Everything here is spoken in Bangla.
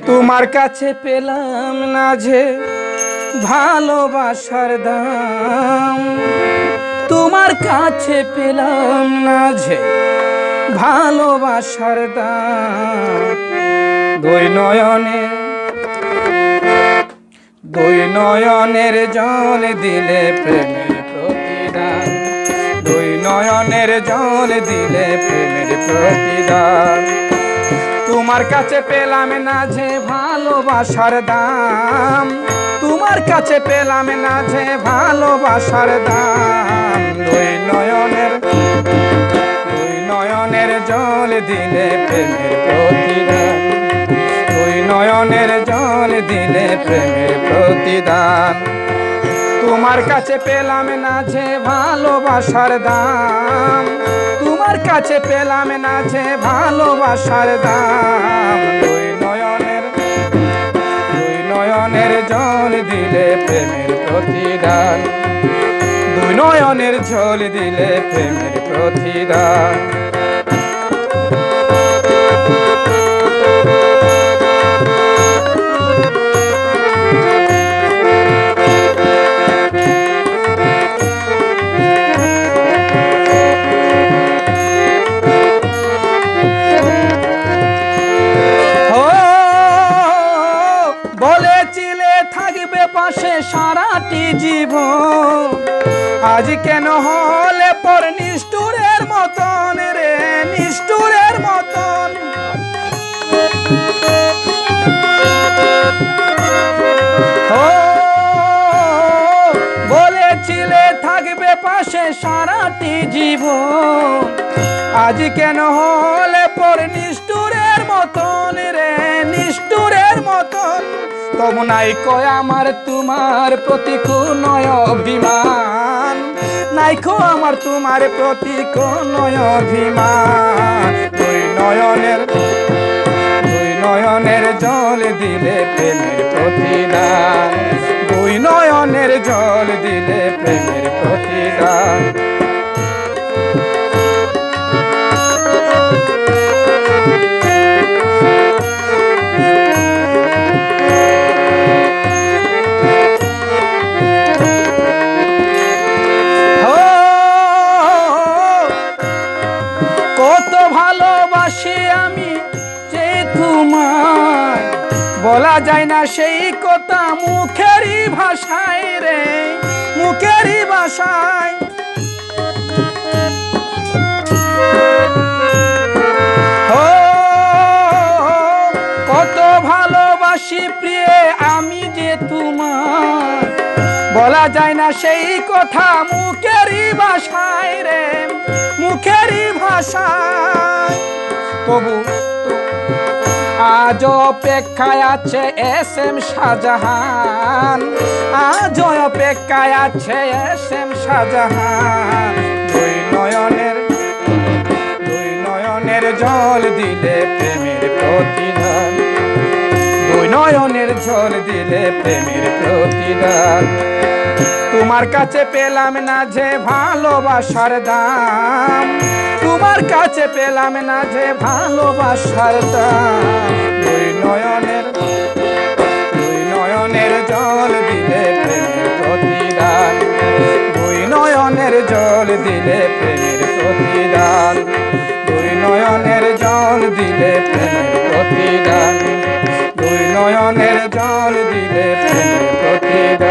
তোমার কাছে পেলাম না যে ভালোবাসার দাম, তোমার কাছে পেলাম না যে ভালোবাসার দাম। দুই নয়নের জল দিলে প্রেমের প্রতিদান, দুই নয়নের জল দিলে প্রেমের প্রতিদান। তোমার কাছে পেলাম না যে ভালোবাসার দাম, তোমার কাছে পেলাম না যে ভালোবাসার দাম। দুই নয়নের জল দিলে প্রেমের প্রতিদান, দুই নয়নের জল দিলে প্রেমের প্রতিদান। তোমার কাছে পেলাম না যে ভালোবাসার দাম, তোমার কাছে পেলাম না যে ভালোবাসার দাম। দুই নয়নের জল দিলে প্রেমের প্রতিদান, দুই নয়নের জল দিলে প্রেমের প্রতিদান। পাশে সারাটি জীবন, আজ কেন হলে পর নিষ্ঠুরের মতন রে, নিষ্ঠুরের মতন। বলেছিলে থাকবে পাশে সারাটি জীবন, আজ কেন হলে পর নিষ্ঠুরের মতন রে, নিষ্ঠুরের মতন। তবু নাই কয় আমার তোমার প্রতি কোনো অভিমান, নাই কো আমার তোমার প্রতি কোনো অভিমান। দুই নয়নের জল দিলে প্রেমের প্রতিদান, দুই নয়নের জল দিলে প্রেমের প্রতিদান। ভালোবাসি আমি যে তোমায়, বলা যায় না সেই কথা মুখেরই ভাষায় রে, মুখেরই ভাষায়। কত ভালোবাসি প্রিয়ে আমি যে তোমায়, বলা যায় না সেই কথা মুখেরই ভাষায় রে, মুখেরই ভাষায়। তবু আজ অপেক্ষায় আছে SM শাহজাহান, আজ অপেক্ষায় আছে SM শাহজাহান। দুই নয়নের জল দিলে প্রেমের প্রতিদান, দুই নয়নের জল দিলে প্রেমের প্রতিদান। তোমার কাছে পেলাম না যে ভালোবাসার দাম, তোমার কাছে পেলাম না যে ভালোবাসার দাম। দুই নয়নের জল দিলে প্রেমের প্রতিদান, দুই নয়নের জল দিলে প্রেমের প্রতিদান, দুই নয়নের জল দিলে প্রেমের প্রতিদান, দুই নয়নের জল দিলে প্রেমের প্রতিদান।